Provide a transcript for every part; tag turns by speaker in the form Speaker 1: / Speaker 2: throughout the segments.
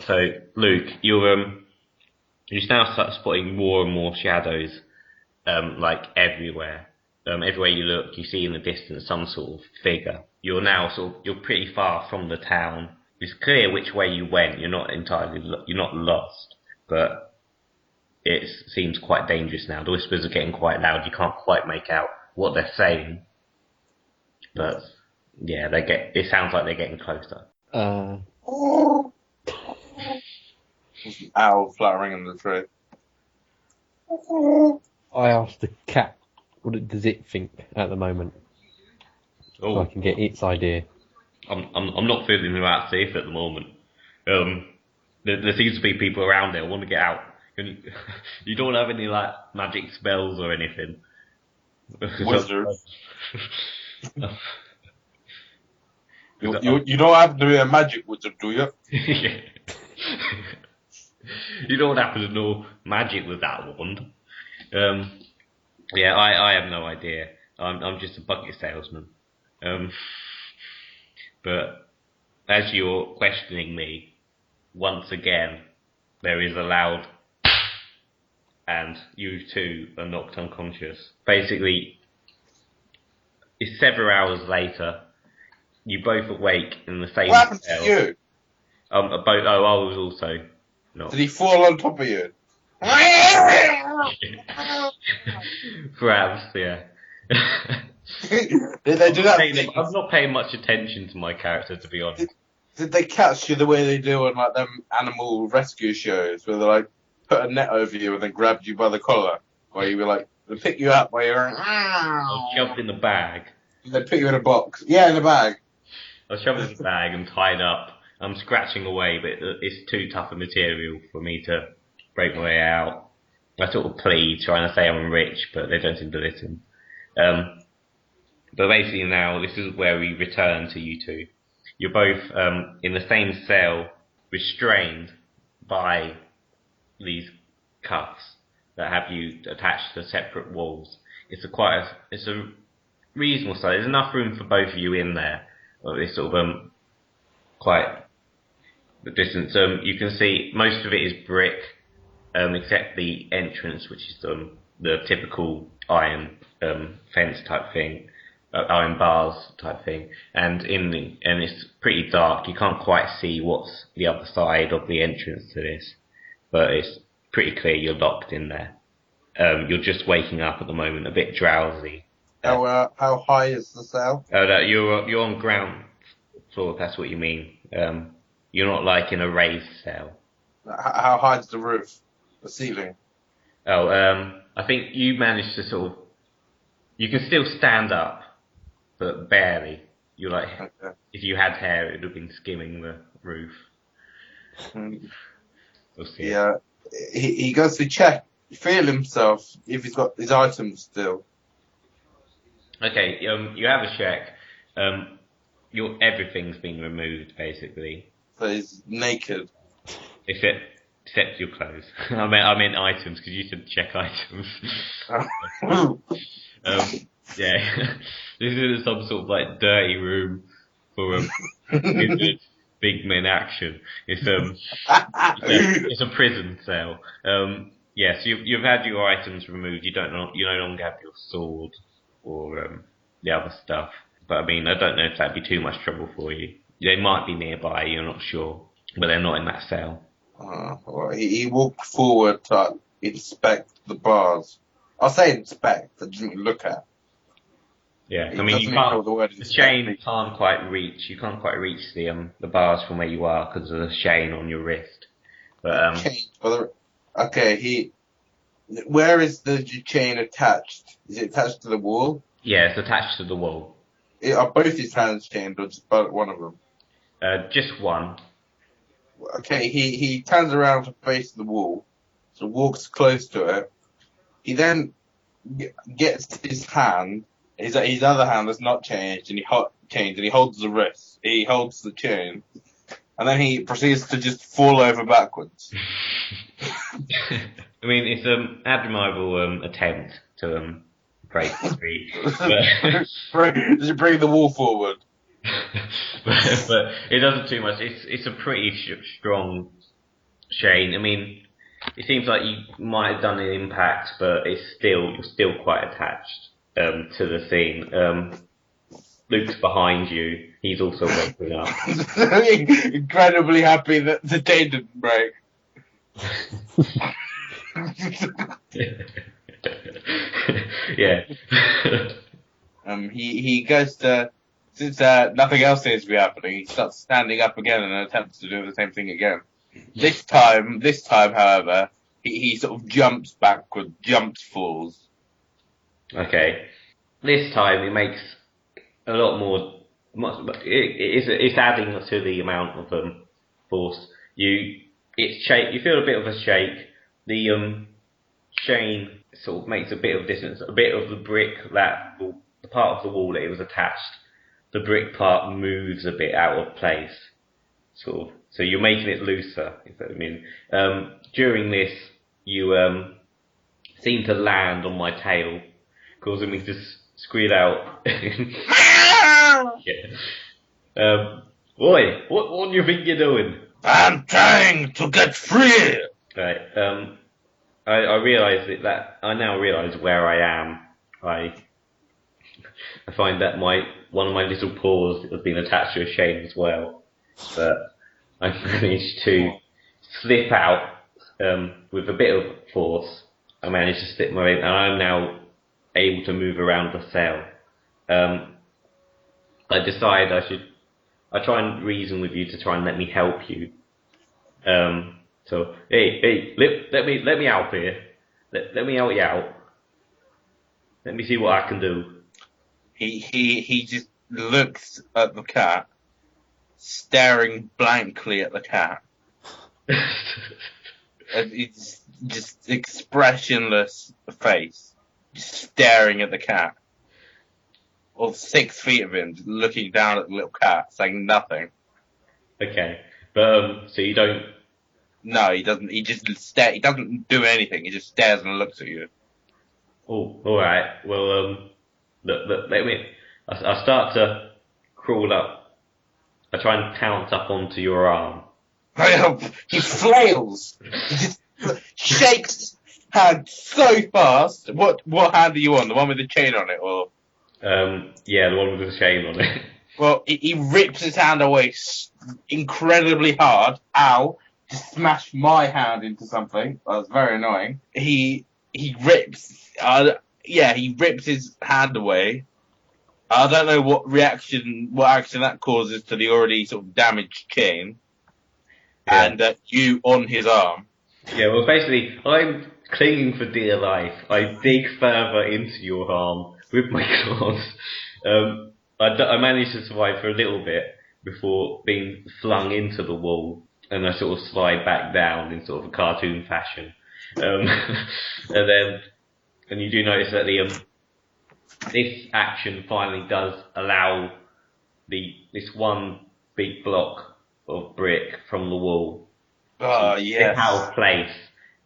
Speaker 1: So, Luke, you now start spotting more and more shadows, like everywhere. Everywhere you look, you see in the distance some sort of figure. You're pretty far from the town. It's clear which way you went. You're not lost, but it seems quite dangerous now. The whispers are getting quite loud. You can't quite make out what they're saying, but yeah, it sounds like they're getting closer.
Speaker 2: Owl fluttering in the tree.
Speaker 3: I asked the cat, what does it think at the moment? So I can get its idea.
Speaker 1: I'm not feeling that safe at the moment. There seems to be people around there. I want to get out. You don't have any like magic spells or anything.
Speaker 2: Wizards. You don't have to be a magic wizard, do you?
Speaker 1: Yeah. You don't happen to know magic with that wand. Yeah, I have no idea. I'm just a bucket salesman. But as you're questioning me, once again, there is a loud, and you too are knocked unconscious. Basically, it's several hours later. You both awake in the same.
Speaker 2: What happened to you?
Speaker 1: I was also not.
Speaker 2: Did he fall on top of you?
Speaker 1: Perhaps, yeah.
Speaker 2: Did they do that?
Speaker 1: I'm not paying much attention to my character, to be honest.
Speaker 2: Did they catch you the way they do on like them animal rescue shows, where they like put a net over you and then grabbed you by the collar, where you were like, they pick you up while you're
Speaker 1: I was shoved in the bag.
Speaker 2: They put you in a box. Yeah, in a bag.
Speaker 1: I was shoved in the bag and tied up. I'm scratching away, but it's too tough a material for me to break my way out. I sort of plead, trying to say I'm rich, but they don't seem to listen. But basically now, this is where we return to you two. You're both in the same cell, restrained by these cuffs that have you attached to separate walls. It's a reasonable size. There's enough room for both of you in there. It's sort of quite the distance. You can see most of it is brick, except the entrance, which is the typical iron fence type thing. Iron bars type thing, and it's pretty dark. You can't quite see what's the other side of the entrance to this, but it's pretty clear you're locked in there. You're just waking up at the moment, a bit drowsy.
Speaker 2: How high is the cell?
Speaker 1: No, you're on ground floor. If that's what you mean. You're not like in a raised cell.
Speaker 2: How high is the roof, the ceiling?
Speaker 1: I think you managed to sort of. You can still stand up, but barely. You're like, okay. If you had hair, it would have been skimming the roof. We'll see.
Speaker 2: Yeah, he goes to check, feel himself if he's got his items still.
Speaker 1: Okay, you have a check. Everything's been removed basically.
Speaker 2: So he's naked.
Speaker 1: Except your clothes. I meant items because you said check items. Yeah, this is some sort of like dirty room for big men action. It's a prison cell. Yeah, so you've had your items removed. You no longer have your sword or the other stuff. But I mean, I don't know if that'd be too much trouble for you. They might be nearby. You're not sure, but they're not in that cell.
Speaker 2: Well, he walked forward to inspect the bars. I'll say inspect, I didn't look at.
Speaker 1: Yeah, I mean, the chain you can't quite reach the bars from where you are because of the chain on your wrist. But
Speaker 2: okay, where is the chain attached? Is it attached to the wall?
Speaker 1: Yeah, it's attached to the wall.
Speaker 2: Are both his hands chained or just one of them?
Speaker 1: Just one.
Speaker 2: Okay, he turns around to face the wall, so walks close to it. He then gets his hand, his other hand that's not changed, and he holds the wrist. He holds the chain, and then he proceeds to just fall over backwards.
Speaker 1: I mean, it's an admirable attempt to break free.
Speaker 2: Does it bring the wall forward?
Speaker 1: but it doesn't too much. It's a pretty strong Shane. I mean, it seems like you might have done an impact, but you're still quite attached to the scene. Luke's behind you. He's also waking up.
Speaker 2: Incredibly happy that the day didn't break.
Speaker 1: Yeah.
Speaker 2: He goes to, since nothing else seems to be happening, he starts standing up again and attempts to do the same thing again. This time, however, he sort of jumps backward, falls.
Speaker 1: Okay. This time it makes a lot more. It's adding to the amount of force. You feel a bit of a shake. The chain sort of makes a bit of distance. A bit of the brick the part of the wall that it was attached, the brick part moves a bit out of place, sort of. So you're making it looser. If that, I mean, during this, you seem to land on my tail, causing me to squeal out. Yeah. Oi, what do you think you're doing?
Speaker 2: I'm trying to get free.
Speaker 1: Right. I now realise where I am. I find that one of my little paws has been attached to a chain as well, but I managed to slip out with a bit of force. I managed to slip my, and I'm now able to move around the cell. I decide I try and reason with you to try and let me help you. So hey, let me out here. Let me help you out. Let me see what I can do.
Speaker 2: He just looks at the cat, staring blankly at the cat. It's just expressionless face, just staring at the cat. All 6 feet of him, just looking down at the little cat, saying nothing.
Speaker 1: Okay, but so you don't.
Speaker 2: No, he doesn't. He just He doesn't do anything. He just stares and looks at you.
Speaker 1: Oh, all right. Well, let me. I start to crawl up. I try and pounce up onto your arm.
Speaker 2: He flails. He just shakes his hand so fast. What hand are you on? The one with the chain on it, or?
Speaker 1: Yeah, the one with the chain on it.
Speaker 2: Well, he rips his hand away incredibly hard. Ow! Just smashed my hand into something. That was very annoying. He rips. He rips his hand away. I don't know what action that causes to the already sort of damaged chain. Yeah. And you on his arm.
Speaker 1: Yeah, well, basically, I'm clinging for dear life. I dig further into your arm with my claws. I managed to survive for a little bit before being flung into the wall, and I sort of slide back down in sort of a cartoon fashion. And you do notice that this action finally does allow this one big block of brick from the wall.
Speaker 2: Oh, yes.
Speaker 1: It's out of place,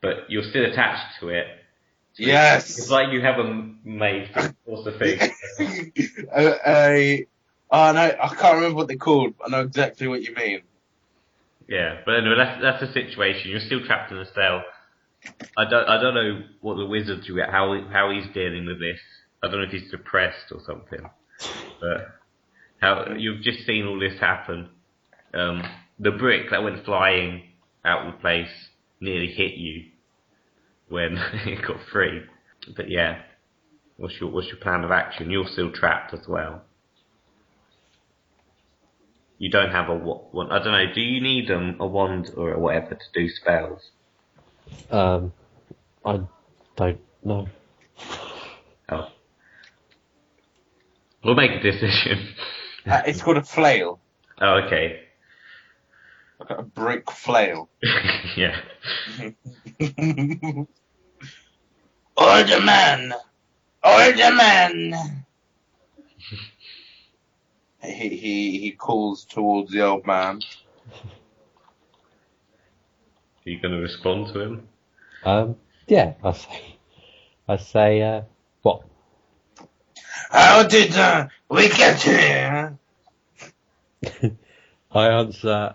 Speaker 1: but you're still attached to it. So
Speaker 2: yes.
Speaker 1: It's like you haven't made what's the thing?
Speaker 2: Oh no, I can't remember what they're called. I know exactly what you mean.
Speaker 1: Yeah, but anyway, that's the situation. You're still trapped in a cell. I don't know what the wizard's how he's dealing with this. I don't know if he's depressed or something. But you've just seen all this happen. The brick that went flying out of the place nearly hit you when it got free. But yeah, what's your plan of action? You're still trapped as well. You don't have a wand. I don't know. Do you need a wand or whatever to do spells?
Speaker 3: I don't know.
Speaker 1: Oh. We'll make a decision.
Speaker 2: It's called a flail.
Speaker 1: Oh, okay.
Speaker 2: I've got a brick flail.
Speaker 1: Yeah.
Speaker 2: Older man! Older man! He calls towards the old man.
Speaker 1: Are you going to respond to him?
Speaker 3: Yeah, I say, what?
Speaker 2: How did we get here?
Speaker 3: I answer,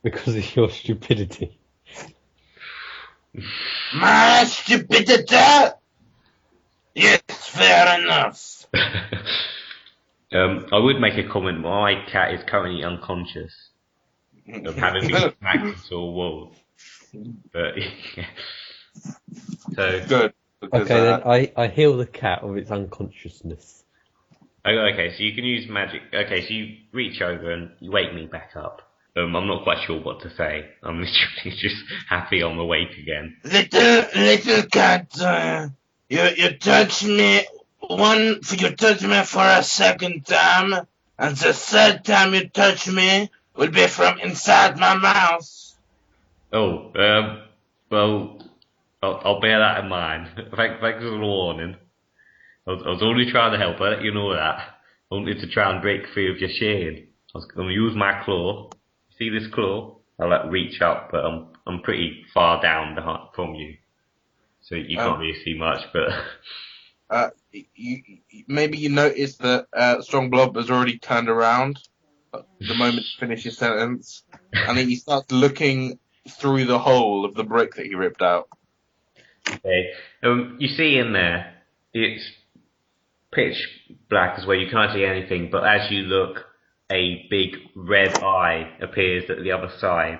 Speaker 3: because of your stupidity.
Speaker 2: My stupidity! Yes, fair enough.
Speaker 1: I would make a comment. My cat is currently unconscious of having been smacked into a wall. But yeah. So
Speaker 2: Good. Because,
Speaker 3: Okay, then I heal the cat of its unconsciousness.
Speaker 1: okay, so you can use magic. Okay, so you reach over and you wake me back up. I'm not quite sure what to say. I'm literally just happy I'm awake again.
Speaker 2: Little cat, you touch me for a second time, and the third time you touch me will be from inside my mouth.
Speaker 1: Oh, well, I'll bear that in mind. Thanks for the warning. I was only trying to help. I let you know that. I wanted to try and break free of your chain. I was going to use my claw. See this claw? I'll reach up, but I'm pretty far down from you, so you can't really see much. But
Speaker 2: Maybe you notice that Strong Blob has already turned around the moment you finish your sentence, and he starts looking through the hole of the brick that he ripped out.
Speaker 1: okay, you see in there, it's pitch black as well. You can't see anything, but as you look, a big red eye appears at the other side,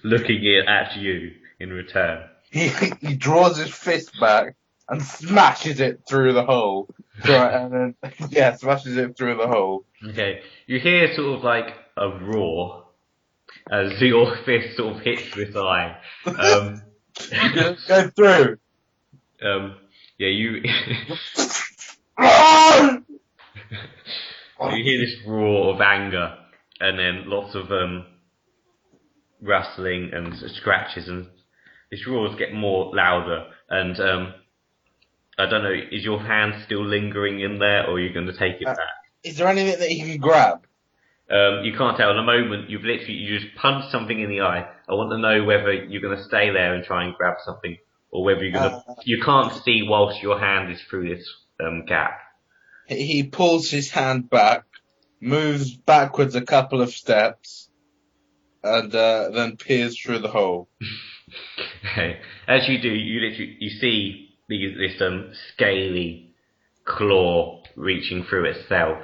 Speaker 1: looking at you in return.
Speaker 2: He draws his fist back and smashes it through the hole. And then, smashes it through the hole.
Speaker 1: Okay, you hear sort of like a roar as your fist sort of hits this eye.
Speaker 2: Go through.
Speaker 1: Yeah, you you hear this roar of anger, and then lots of rustling and scratches, and these roars get more louder. And I don't know, is your hand still lingering in there, or are you going to take it back?
Speaker 2: Is there anything that he can grab?
Speaker 1: You can't tell. In a moment, you just punched something in the eye. I want to know whether you're going to stay there and try and grab something, or whether you're going to. You can't see whilst your hand is through this gap.
Speaker 2: He pulls his hand back, moves backwards a couple of steps, and then peers through the hole.
Speaker 1: Okay. As you do, you see this scaly claw reaching through itself,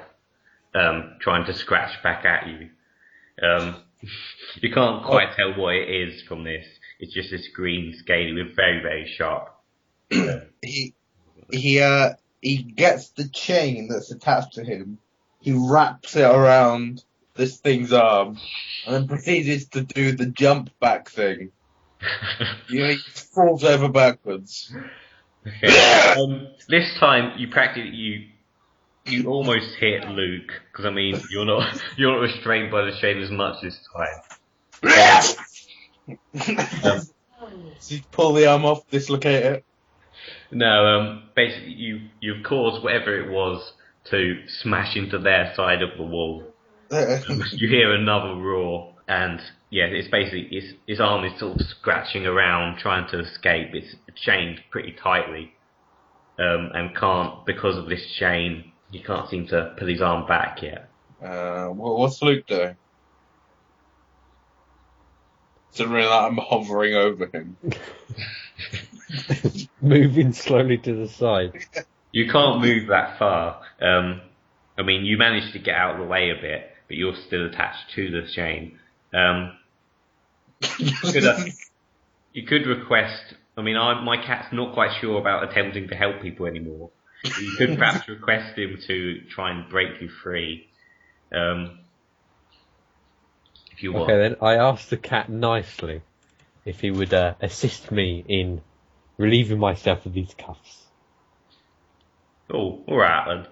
Speaker 1: trying to scratch back at you. You can't quite tell what it is from this. It's just this green scaly with very, very sharp.
Speaker 2: He gets the chain that's attached to him. He wraps it around this thing's arm, and then proceeds to do the jump back thing. He falls over backwards.
Speaker 1: Okay. This time you almost hit Luke, because I mean you're not restrained by the chain as much this time.
Speaker 2: So you pull the arm off, dislocate it.
Speaker 1: No, basically you've caused whatever it was to smash into their side of the wall. You hear another roar, and yeah, it's basically his arm is sort of scratching around trying to escape. It's chained pretty tightly, and can't, because of this chain, he can't seem to pull his arm back yet.
Speaker 2: What's Luke doing? Considering that I'm hovering over him.
Speaker 3: Moving slowly to the side.
Speaker 1: You can't move that far. I mean, you managed to get out of the way a bit, but you're still attached to the chain. You could request. I mean, my cat's not quite sure about attempting to help people anymore. You could perhaps request him to try and break you free, if you want.
Speaker 3: Okay, then I asked the cat nicely if he would assist me in relieving myself of these cuffs.
Speaker 1: Oh, all right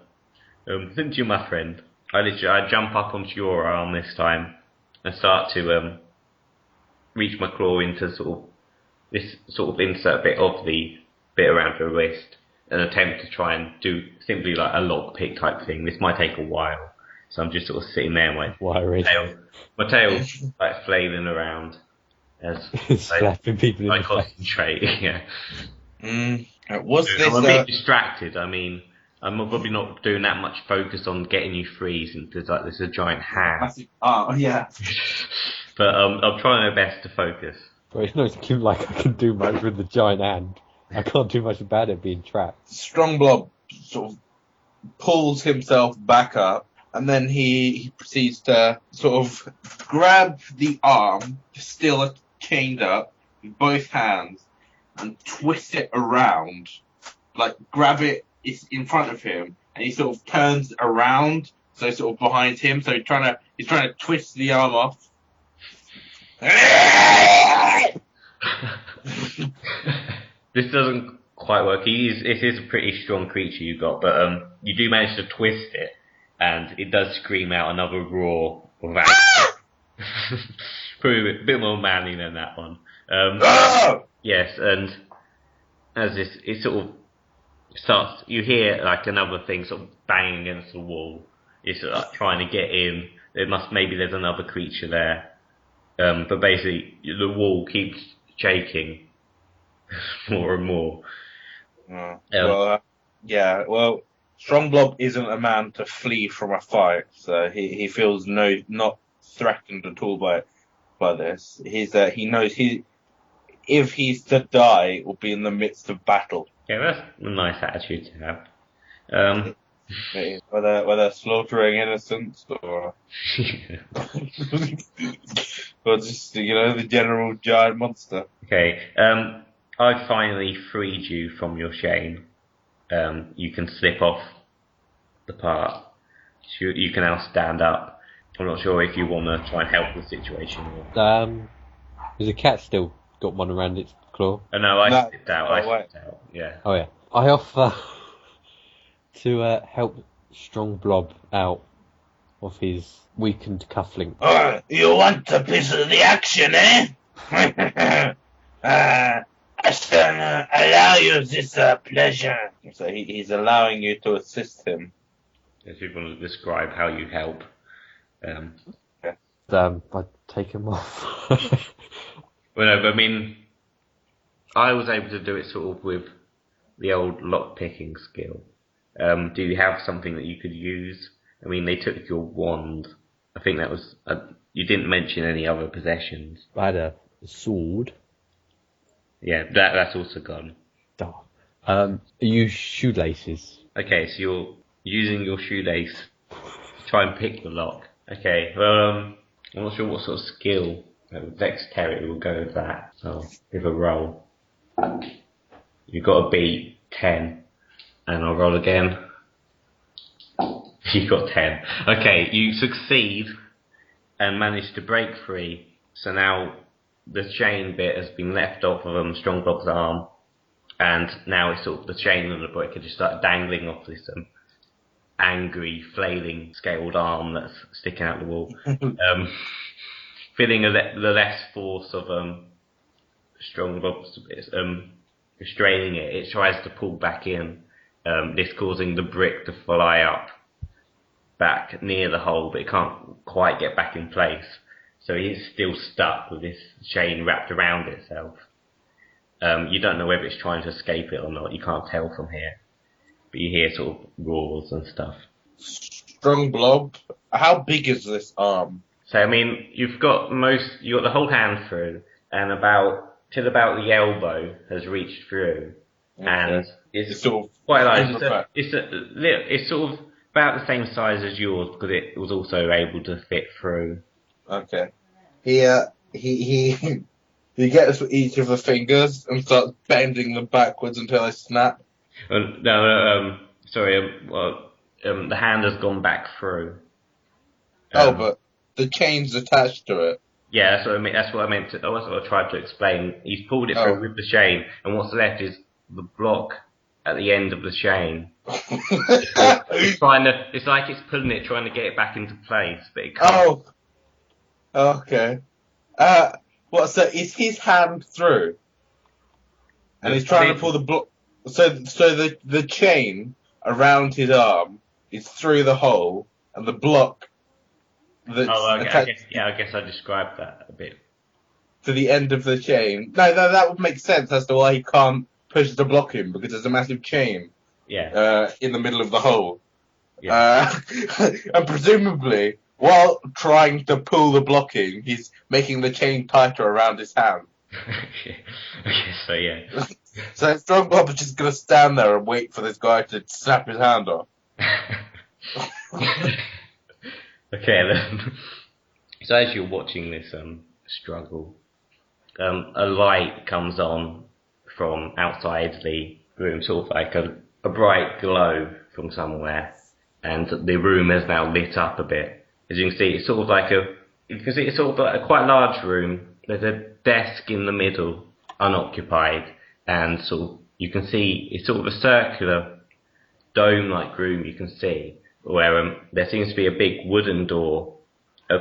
Speaker 1: then. Since you're my friend, I jump up onto your arm this time and start to reach my claw into insert bit of the bit around her wrist and attempt to try and do simply like a lockpick type thing. This might take a while, so I'm just sort of sitting there, my tail like flailing around as
Speaker 3: slapping people
Speaker 1: I
Speaker 3: in the
Speaker 1: concentrate. Yeah.
Speaker 2: I'm a
Speaker 1: bit distracted. I mean, I'm probably not doing that much focus on getting you free since there's a giant hand.
Speaker 2: Oh yeah.
Speaker 1: But I'm trying my best to focus.
Speaker 3: But it's not looking like I can do much with the giant hand. I can't do much about it being trapped.
Speaker 2: Strong Blob sort of pulls himself back up, and then he proceeds to sort of grab the arm, still chained up, with both hands, and twist it around. Like, grab it, it's in front of him, and he sort of turns around, so sort of behind him, so he's trying to twist the arm off.
Speaker 1: This doesn't quite work. It is a pretty strong creature you've got, but you do manage to twist it, and it does scream out another roar of anger. Probably a bit more manly than that one. Yes, and as it sort of starts, you hear like another thing sort of banging against the wall. It's sort of like trying to get in. Maybe there's another creature there. But basically, the wall keeps shaking more and more.
Speaker 2: Well, Strong Blob isn't a man to flee from a fight, so he feels not threatened at all by this. He knows if he's to die, it will be in the midst of battle.
Speaker 1: Yeah, that's a nice attitude to have.
Speaker 2: Whether slaughtering innocents or or just the general giant monster.
Speaker 1: Okay, I finally freed you from your chain. You can slip off the part. You can now stand up. I'm not sure if you want to try and help the situation.
Speaker 3: Is the cat still got one around its claw?
Speaker 1: No, I slipped out. I slipped out. Yeah.
Speaker 3: Oh yeah. I offer to help Strong Blob out of his weakened cufflink.
Speaker 2: You want a piece of the action, eh? I shall allow you this pleasure. So he's allowing you to assist him.
Speaker 1: If you want to describe how you help.
Speaker 3: I take him off.
Speaker 1: Well, no, but I mean, I was able to do it sort of with the old lock-picking skill. Do you have something that you could use? I mean, they took your wand. I think that was... you didn't mention any other possessions.
Speaker 3: I had a sword.
Speaker 1: Yeah, that's also gone.
Speaker 3: Oh. Use shoelaces.
Speaker 1: Okay, so you're using your shoelace to try and pick the lock. Okay, well, I'm not sure what sort of skill. Dexterity will go with that. So, give a roll. You've got to beat 10. And I'll roll again. You got 10. Okay, you succeed and manage to break free. So now the chain bit has been left off of Strong Blob's arm, and now it's sort of the chain and the brick just start dangling off this angry, flailing, scaled arm that's sticking out the wall. Feeling the less force of Strong Blob's restraining it, it tries to pull back in. This causing the brick to fly up back near the hole, but it can't quite get back in place. So he's still stuck with this chain wrapped around itself. You don't know whether it's trying to escape it or not. You can't tell from here. But you hear sort of roars and stuff.
Speaker 2: Strong Blob, how big is this arm?
Speaker 1: So, I mean, you've got the whole hand through, and about the elbow has reached through. Okay. And it's sort of quite large. It's sort of about the same size as yours because it was also able to fit through.
Speaker 2: Okay. He gets each of the fingers and starts bending them backwards until they snap.
Speaker 1: Sorry. The hand has gone back through.
Speaker 2: But the chain's attached to it.
Speaker 1: Yeah, that's what I mean. That's what I tried to explain. He's pulled it through with the chain, and what's left is the block at the end of the chain. It's like it's pulling it, trying to get it back into place, but it can't.
Speaker 2: Oh, okay. So is his hand through? And he's trying to pull the block. So the chain around his arm is through the hole, and the block.
Speaker 1: I guess I described that a bit.
Speaker 2: To the end of the chain. No, that would make sense as to why he can't push to block him, because there's a massive chain.
Speaker 1: Yeah.
Speaker 2: In the middle of the hole.
Speaker 1: Yeah.
Speaker 2: And presumably, while trying to pull the blocking, he's making the chain tighter around his hand.
Speaker 1: Okay, so yeah.
Speaker 2: So Strong Blob is just gonna stand there and wait for this guy to snap his hand off.
Speaker 1: Okay then. So as you're watching this struggle, a light comes on from outside the room, sort of like a bright glow from somewhere, and the room is now lit up a bit. As you can see, it's sort of like it's sort of like a quite large room. There's a desk in the middle, unoccupied, and sort of you can see it's sort of a circular dome-like room. You can see where there seems to be a big wooden door,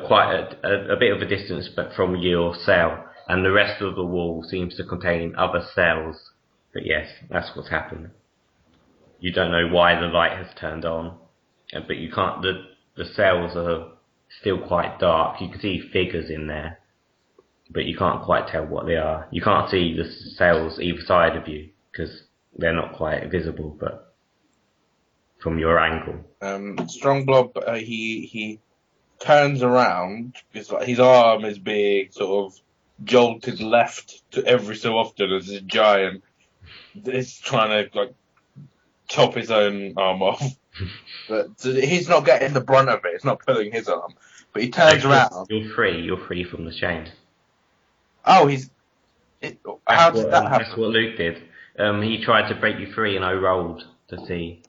Speaker 1: quite a bit of a distance, but from your cell, and the rest of the wall seems to contain other cells. But yes, that's what's happened. You don't know why the light has turned on, but you can't. The cells are still quite dark. You can see figures in there, but you can't quite tell what they are. You can't see the cells either side of you because they're not quite visible, but from your angle.
Speaker 2: Strong Blob, he turns around because like, his arm is being sort of jolted left to every so often as this giant is trying to like chop his own arm off. But so he's not getting the brunt of it. It's not pulling his arm. But he turns around.
Speaker 1: You're free. You're free from the chain.
Speaker 2: Oh, how did that happen?
Speaker 1: That's what Luke did. He tried to break you free, and I rolled to see.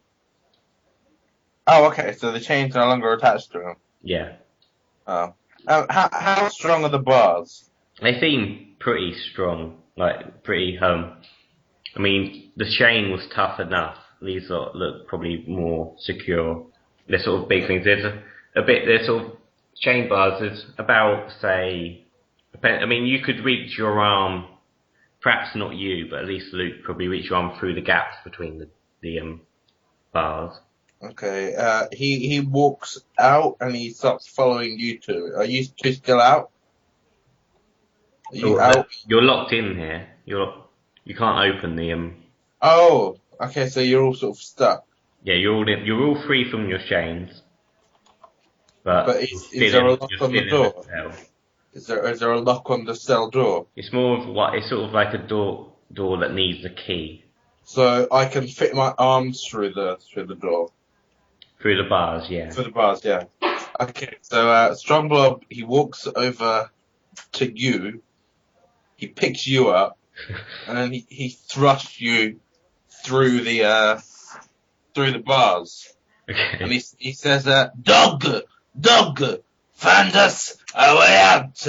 Speaker 2: Oh, okay. So the chain's no longer attached to him.
Speaker 1: Yeah.
Speaker 2: Oh. How strong are the bars?
Speaker 1: They seem pretty strong, like pretty. I mean, the chain was tough enough. These look probably more secure. They're sort of big things. There's a bit. They're sort of chain bars. There's about say. I mean, you could reach your arm. Perhaps not you, but at least Luke probably reach your arm through the gaps between the bars.
Speaker 2: Okay. He walks out and he starts following you two. Are you two still out? Are you out?
Speaker 1: You're locked in here. You can't open the
Speaker 2: Oh, okay. So you're all sort of stuck.
Speaker 1: Yeah, you're all free from your chains. But
Speaker 2: is there a lock on the door? Is there a lock on the cell door?
Speaker 1: It's more of what it's sort of like a door that needs a key.
Speaker 2: So I can fit my arms through the door.
Speaker 1: Through the bars, yeah.
Speaker 2: Through the bars, yeah. Okay, so Strong Blob, he walks over to you, he picks you up, and then he thrusts you through the bars.
Speaker 1: Okay.
Speaker 2: And he says, Dog, find us a way out.